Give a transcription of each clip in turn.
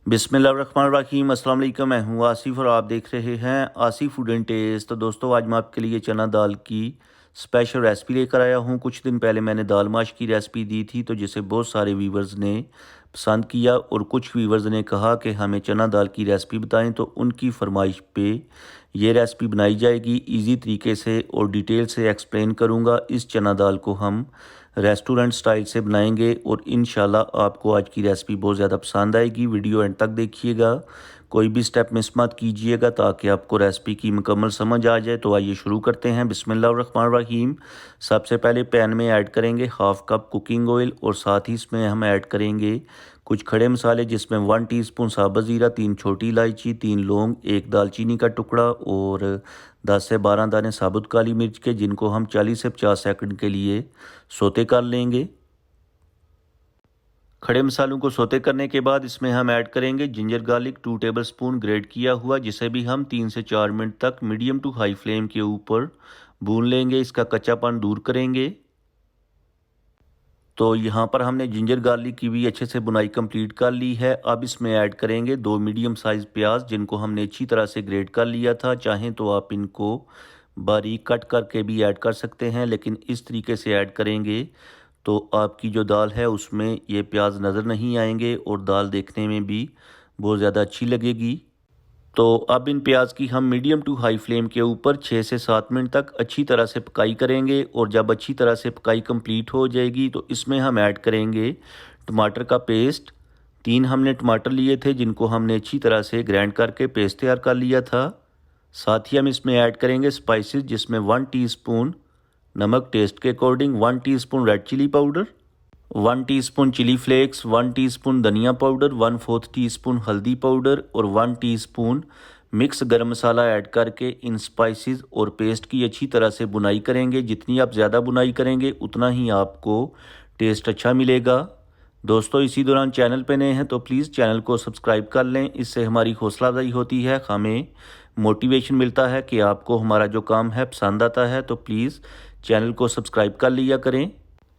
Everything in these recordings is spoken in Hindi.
बिस्मिल्लाहिर्रहमानिर्रहीम, अस्सलाम वालेकुम। मैं हूँ आसिफ और आप देख रहे हैं आसिफ फूड एंड टेस्ट। तो दोस्तों, आज मैं आपके लिए चना दाल की स्पेशल रेसिपी लेकर आया हूँ। कुछ दिन पहले मैंने दाल माश की रेसिपी दी थी, तो जिसे बहुत सारे व्यूवर्स ने पसंद किया और कुछ व्यूवर्स ने कहा कि हमें चना दाल की रेसिपी बताएं। तो उनकी फरमाइश पे ये रेसिपी बनाई जाएगी। इजी तरीके से और डिटेल से एक्सप्लेन करूँगा। इस चना दाल को हम रेस्टोरेंट स्टाइल से बनाएंगे और इंशाल्लाह आपको आज की रेसिपी बहुत ज़्यादा पसंद आएगी। वीडियो एंड तक देखिएगा, कोई भी स्टेप मिस मत कीजिएगा ताकि आपको रेसिपी की मुकम्मल समझ आ जाए। तो आइए शुरू करते हैं। बिस्मिल्लाहिर्रहमानिर्रहीम। सबसे पहले पैन में ऐड करेंगे हाफ़ कप कुकिंग ऑयल और साथ ही इसमें हम ऐड करेंगे कुछ खड़े मसाले, जिसमें 1 टीस्पून साबुत ज़ीरा, 3 छोटी इलायची, 3 लौंग, 1 दालचीनी का टुकड़ा और 10 से 12 दाने साबुत काली मिर्च के, जिनको हम 40 से 50 सेकंड के लिए सोते कर लेंगे। खड़े मसालों को सोते करने के बाद इसमें हम ऐड करेंगे जिंजर गार्लिक 2 टेबलस्पून ग्रेट किया हुआ, जिसे भी हम 3 से 4 मिनट तक मीडियम टू हाई फ्लेम के ऊपर भून लेंगे। इसका कच्चापन दूर करेंगे। तो यहाँ पर हमने जिंजर गार्लिक की भी अच्छे से बुनाई कंप्लीट कर ली है। अब इसमें ऐड करेंगे 2 मीडियम साइज़ प्याज, जिनको हमने अच्छी तरह से ग्रेट कर लिया था। चाहें तो आप इनको बारीक कट करके भी ऐड कर सकते हैं, लेकिन इस तरीके से ऐड करेंगे तो आपकी जो दाल है उसमें ये प्याज नज़र नहीं आएंगे और दाल देखने में भी बहुत ज़्यादा अच्छी लगेगी। तो अब इन प्याज की हम मीडियम टू हाई फ्लेम के ऊपर 6 से 7 मिनट तक अच्छी तरह से पकाई करेंगे और जब अच्छी तरह से पकाई कंप्लीट हो जाएगी तो इसमें हम ऐड करेंगे टमाटर का पेस्ट। 3 हमने टमाटर लिए थे, जिनको हमने अच्छी तरह से ग्राइंड करके पेस्ट तैयार कर लिया था। साथ ही हम इसमें ऐड करेंगे स्पाइसेस, जिसमें 1 टीस्पून नमक टेस्ट के according, 1 teaspoon red chilli powder, 1 teaspoon chilli flakes, 1 teaspoon धनिया पाउडर, 1/4 टीस्पून हल्दी पाउडर और 1 टीस्पून मिक्स गरम मसाला ऐड करके इन स्पाइसेस और पेस्ट की अच्छी तरह से बुनाई करेंगे। जितनी आप ज़्यादा बुनाई करेंगे उतना ही आपको टेस्ट अच्छा मिलेगा। दोस्तों, इसी दौरान चैनल पे नए हैं तो प्लीज़ चैनल को सब्सक्राइब कर लें। इससे हमारी हौसला अफजाई होती है, हमें मोटिवेशन मिलता है कि आपको हमारा जो काम है पसंद आता है। तो प्लीज़ चैनल को सब्सक्राइब कर लिया करें।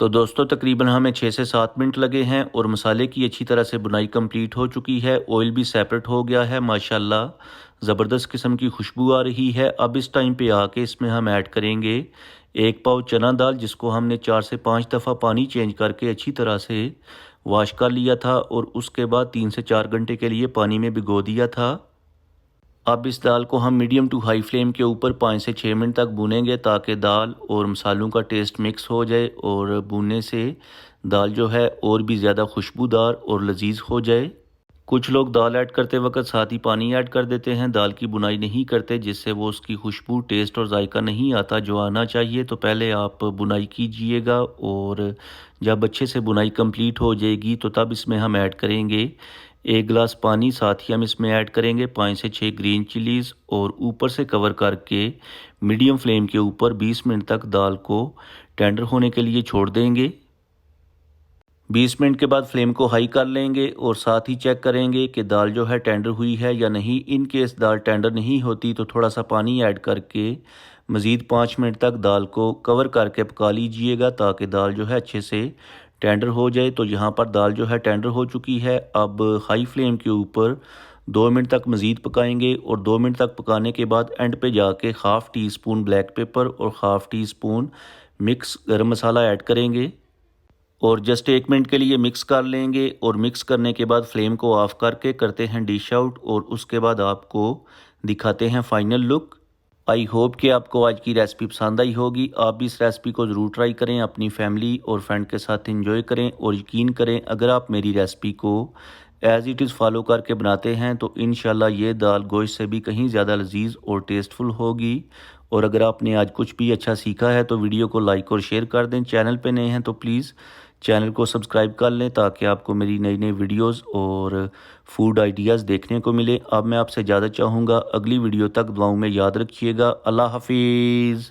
तो दोस्तों, तकरीबन हमें 6 से 7 मिनट लगे हैं और मसाले की अच्छी तरह से बुनाई कंप्लीट हो चुकी है। ऑयल भी सेपरेट हो गया है, माशाल्लाह ज़बरदस्त किस्म की खुशबू आ रही है। अब इस टाइम पे आके इसमें हम ऐड करेंगे 1 पाव चना दाल, जिसको हमने 4 से 5 दफ़ा पानी चेंज करके अच्छी तरह से वॉश कर लिया था और उसके बाद 3 से 4 घंटे के लिए पानी में भिगो दिया था। अब इस दाल को हम मीडियम टू हाई फ्लेम के ऊपर 5 से 6 मिनट तक भूनेंगे ताकि दाल और मसालों का टेस्ट मिक्स हो जाए और भूनने से दाल जो है और भी ज़्यादा खुशबूदार और लजीज हो जाए। कुछ लोग दाल ऐड करते वक्त साथ ही पानी ऐड कर देते हैं, दाल की बुनाई नहीं करते, जिससे वो उसकी खुशबू, टेस्ट और जायका नहीं आता जो आना चाहिए। तो पहले आप बुनाई कीजिएगा और जब अच्छे से बुनाई कंप्लीट हो जाएगी तो तब इसमें हम ऐड करेंगे 1 गिलास पानी। साथ ही हम इसमें ऐड करेंगे 5 से 6 ग्रीन चिलीज़ और ऊपर से कवर करके मीडियम फ्लेम के ऊपर 20 मिनट तक दाल को टेंडर होने के लिए छोड़ देंगे। 20 मिनट के बाद फ्लेम को हाई कर लेंगे और साथ ही चेक करेंगे कि दाल जो है टेंडर हुई है या नहीं। इन केस दाल टेंडर नहीं होती तो थोड़ा सा पानी ऐड करके मज़ीद 5 मिनट तक दाल को कवर करके पका लीजिएगा ताकि दाल जो है अच्छे से टेंडर हो जाए। तो यहाँ पर दाल जो है टेंडर हो चुकी है। अब हाई फ्लेम के ऊपर 2 मिनट तक मज़ीद पकाएंगे और 2 मिनट तक पकाने के बाद एंड पे जाके half tea spoon black pepper और हाफ़ टी स्पून मिक्स गरम मसाला ऐड करेंगे और जस्ट 1 मिनट के लिए मिक्स कर लेंगे। और मिक्स करने के बाद फ्लेम को ऑफ करके करते हैं डिश आउट और उसके बाद आपको दिखाते हैं फाइनल लुक। आई होप कि आपको आज की रेसिपी पसंद आई होगी। आप भी इस रेसिपी को ज़रूर ट्राई करें, अपनी फैमिली और फ्रेंड के साथ एंजॉय करें और यकीन करें अगर आप मेरी रेसिपी को एज़ इट इज़ फॉलो करके बनाते हैं तो इंशाल्लाह ये दाल गोश्त से भी कहीं ज़्यादा लजीज और टेस्टफुल होगी। और अगर आपने आज कुछ भी अच्छा सीखा है तो वीडियो को लाइक और शेयर कर दें। चैनल पे नए हैं तो प्लीज़ चैनल को सब्सक्राइब कर लें ताकि आपको मेरी नई नई वीडियोस और फूड आइडियाज़ देखने को मिले। अब मैं आपसे ज़्यादा चाहूँगा अगली वीडियो तक दुआओं में याद रखिएगा। अल्लाह हाफिज़।